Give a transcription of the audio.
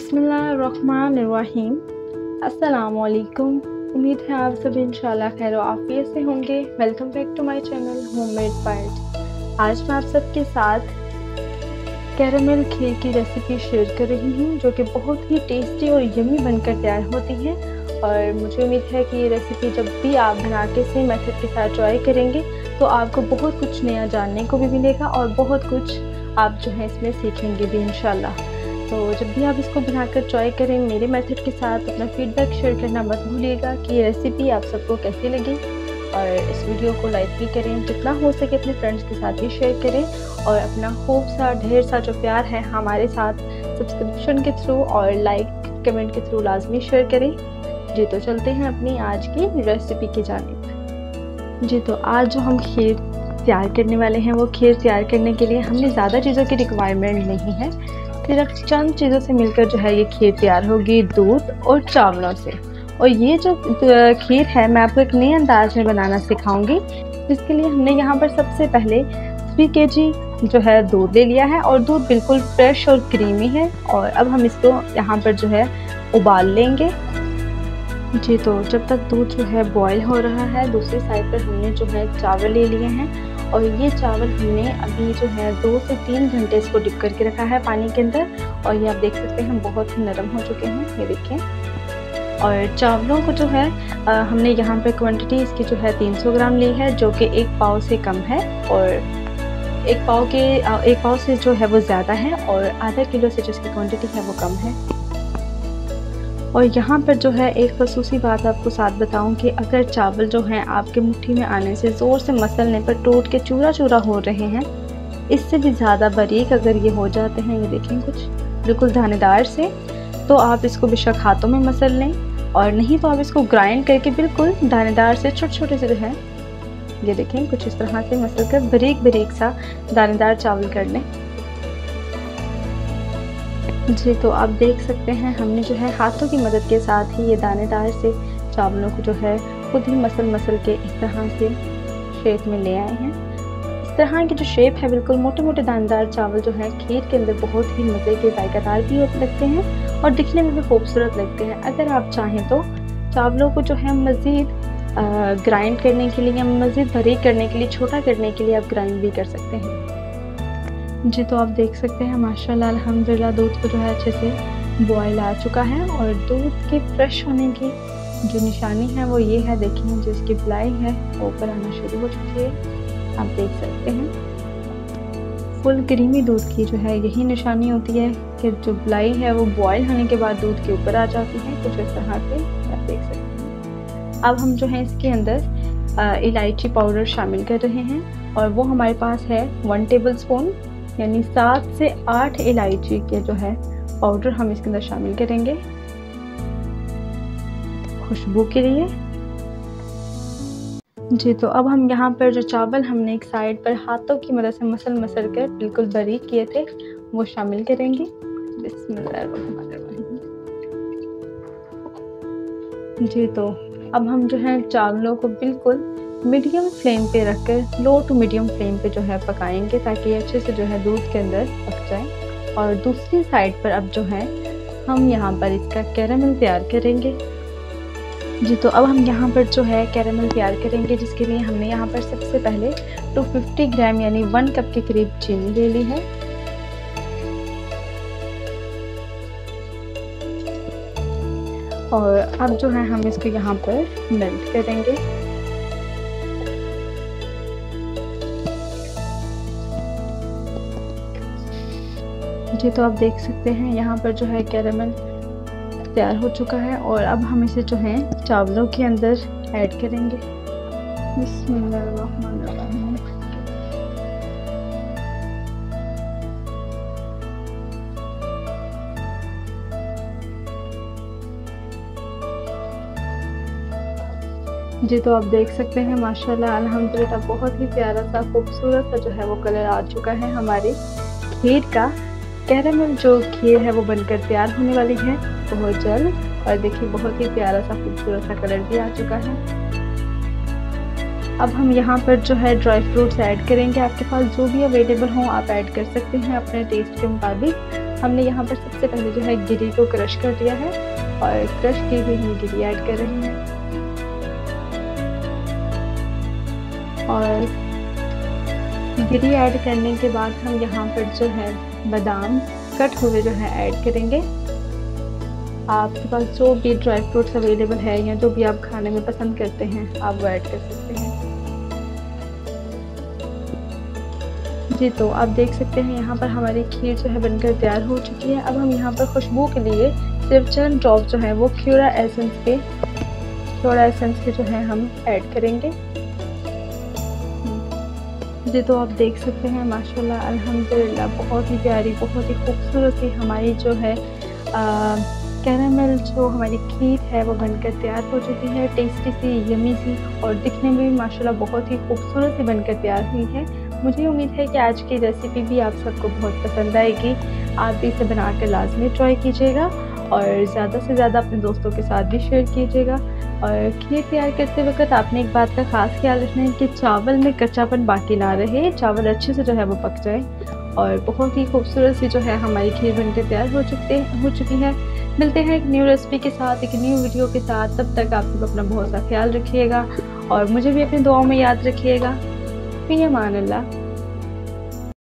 बिस्मिल्लाहिर्रहमानिर्रहीम। अस्सलामुअलैकुम। उम्मीद है आप सब इंशाल्लाह खैर आफियत से होंगे। Welcome back to my channel homemade bites. आज मैं आप सबके साथ कैरामेल खीर की रेसिपी शेयर कर रही हूँ, जो कि बहुत ही टेस्टी और यमी बनकर तैयार होती है। और मुझे उम्मीद है कि ये रेसिपी जब भी आप बना के सेम मेथड के साथ ट्राई करेंगे तो आपको बहुत कुछ नया जानने को भी मिलेगा और बहुत कुछ आप जो है इसमें सीखेंगे भी इंशाल्लाह। तो जब भी आप इसको बनाकर ट्राई करें मेरे मेथड के साथ अपना फीडबैक शेयर करना मत भूलिएगा कि ये रेसिपी आप सबको कैसी लगी। और इस वीडियो को लाइक भी करें, जितना हो सके अपने फ्रेंड्स के साथ भी शेयर करें। और अपना खूब सा ढेर सा जो प्यार है हमारे साथ सब्सक्रिप्शन के थ्रू और लाइक कमेंट के थ्रू लाजमी शेयर करें। जी तो चलते हैं अपनी आज की रेसिपी की जानिब। जी तो आज जो हम खीर तैयार करने वाले हैं वो खीर तैयार करने के लिए हमें ज़्यादा चीज़ों की रिक्वायरमेंट नहीं है, सिर्फ चंद चीज़ों से मिलकर जो है ये खीर तैयार होगी, दूध और चावलों से। और ये जो खीर है मैं आपको एक नए अंदाज में बनाना सिखाऊंगी। इसके लिए हमने यहाँ पर सबसे पहले 3 kg जो है दूध ले लिया है और दूध बिल्कुल फ्रेश और क्रीमी है। और अब हम इसको यहाँ पर जो है उबाल लेंगे। जी तो जब तक दूध जो है बॉयल हो रहा है, दूसरी साइड पर हमने जो है चावल ले लिए हैं। और ये चावल हमने अभी जो है 2 से 3 घंटे इसको डिप करके रखा है पानी के अंदर। और ये आप देख सकते हैं बहुत ही नरम हो चुके हैं, ये देखें। और चावलों को जो है हमने यहाँ पे क्वांटिटी इसकी जो है 300 ग्राम ली है, जो कि 1 पाव से कम है। और 1 पाव से जो है वो ज़्यादा है और आधा किलो से जो इसकी क्वान्टिटी है वो कम है। और यहाँ पर जो है एक खसूसी बात आपको साथ बताऊं कि अगर चावल जो हैं आपके मुट्ठी में आने से ज़ोर से मसलने पर टूट के चूरा चूरा हो रहे हैं, इससे भी ज़्यादा बारीक अगर ये हो जाते हैं, ये देखें कुछ बिल्कुल दानेदार से, तो आप इसको बेशक हाथों में मसल लें। और नहीं तो आप इसको ग्राइंड करके बिल्कुल दानेदार से छोटे छोटे से जो है ये देखें कुछ इस तरह से मसल कर बारीक बारीक सा दानेदार चावल कर लें। जी तो आप देख सकते हैं हमने जो है हाथों की मदद के साथ ही ये दानेदार से चावलों को जो है खुद ही मसल के इस तरह से शेप में ले आए हैं। इस तरह की जो शेप है बिल्कुल मोटे मोटे दानेदार चावल जो है खीर के अंदर बहुत ही मज़े के जायकादार भी लगते हैं और दिखने में भी खूबसूरत लगते हैं। अगर आप चाहें तो चावलों को जो है मज़ीद ग्राइंड करने के लिए या मज़ीद बारीक करने के लिए, छोटा करने के लिए आप ग्राइंड भी कर सकते हैं। जी तो आप देख सकते हैं माशाल्लाह अल्हम्दुलिल्लाह दूध को जो है अच्छे से बॉयल आ चुका है। और दूध के फ्रेश होने की जो निशानी है वो ये है, देखिए जो इसकी मलाई है वो ऊपर आना शुरू हो चुकी है, आप देख सकते हैं। फुल क्रीमी दूध की जो है यही निशानी होती है कि जो मलाई है वो बॉयल होने के बाद दूध के ऊपर आ जाती है, कुछ इस तरह से आप देख सकते हैं। अब हम जो है इसके अंदर इलायची पाउडर शामिल कर रहे हैं और वो हमारे पास है 1 टेबल स्पून, यानी 7 से 8 इलायची के जो है पाउडर हम इसके अंदर शामिल करेंगे खुशबू के लिए। जी तो अब हम यहाँ पर जो चावल हमने एक साइड पर हाथों की मदद से मसल कर बिल्कुल बारीक किए थे वो शामिल करेंगे। बिस्मिल्लाहिर्रहमानिर्रहीम। जी तो अब हम जो है चावलों को बिल्कुल मीडियम फ्लेम पे रखकर लो टू मीडियम फ्लेम पे जो है पकाएंगे ताकि अच्छे से जो है दूध के अंदर पक जाए। और दूसरी साइड पर अब जो है हम यहाँ पर इसका कैरामेल तैयार करेंगे। जी तो अब हम यहाँ पर जो है कैरामेल तैयार करेंगे, जिसके लिए हमने यहाँ पर सबसे पहले 250 ग्राम यानी 1 कप के करीब चीनी ले ली है। और अब जो है हम इसको यहाँ पर मेल्ट करेंगे। जी तो आप देख सकते हैं यहाँ पर जो है कैरामेल तैयार हो चुका है। और अब हम इसे जो है चावलों के अंदर ऐड करेंगे। बिस्मिल्लाहिर्रहमानिर्रहीम। जी तो आप देख सकते हैं माशाल्लाह अल्हम्दुलिल्लाह बहुत ही प्यारा सा खूबसूरत सा जो है वो कलर आ चुका है हमारी खीर का। कैरामेल जो खीर है वो बनकर तैयार होने वाली है बहुत जल्द। और देखिए बहुत ही प्यारा सा खूबसूरत सा कलर भी आ चुका है। अब हम यहाँ पर जो है ड्राई फ्रूट्स ऐड करेंगे। आपके पास जो भी अवेलेबल हो आप ऐड कर सकते हैं अपने टेस्ट के मुताबिक। हमने यहाँ पर सबसे पहले जो है गिरी को क्रश कर दिया है और क्रश की हुई हम गिरी ऐड कर रहे हैं। और गिरी ऐड करने के बाद हम यहाँ पर जो है बादाम कट हुए जो है ऐड करेंगे। आपके पास जो भी ड्राई फ्रूट्स अवेलेबल है या जो भी आप खाने में पसंद करते हैं आप वो ऐड कर सकते हैं। जी, तो आप देख सकते हैं यहाँ पर हमारी खीर जो है बनकर तैयार हो चुकी है। अब हम यहाँ पर खुशबू के लिए सिर्फ चंद ड्रॉप जो है वो क्यूरा एसेंस के जो है हम ऐड करेंगे। जी, तो आप देख सकते हैं माशाल्लाह अल्हम्दुलिल्लाह बहुत ही प्यारी, बहुत ही खूबसूरत सी हमारी जो है कैरामल जो हमारी खीर है वो बनकर तैयार हो चुकी है। टेस्टी सी, यमी सी और दिखने में भी माशाल्लाह बहुत ही खूबसूरत सी बनकर तैयार हुई है। मुझे उम्मीद है कि आज की रेसिपी भी आप सबको बहुत पसंद आएगी। आप भी इसे बनाकर लाजमी ट्राई कीजिएगा और ज़्यादा से ज़्यादा अपने दोस्तों के साथ भी शेयर कीजिएगा। और खीर तैयार करते वक्त आपने एक बात का ख़ास ख्याल रखना है कि चावल में कच्चापन बाकी ना रहे, चावल अच्छे से जो है वो पक जाए। और बहुत ही खूबसूरत सी जो है हमारी खीर बनकर तैयार हो चुकी है। मिलते हैं एक न्यू रेसिपी के साथ, एक न्यू वीडियो के साथ। तब तक आप सब अपना बहुत सा ख्याल रखिएगा और मुझे भी अपनी दुआओं में याद रखिएगा। फ़ी अमान अल्लाह।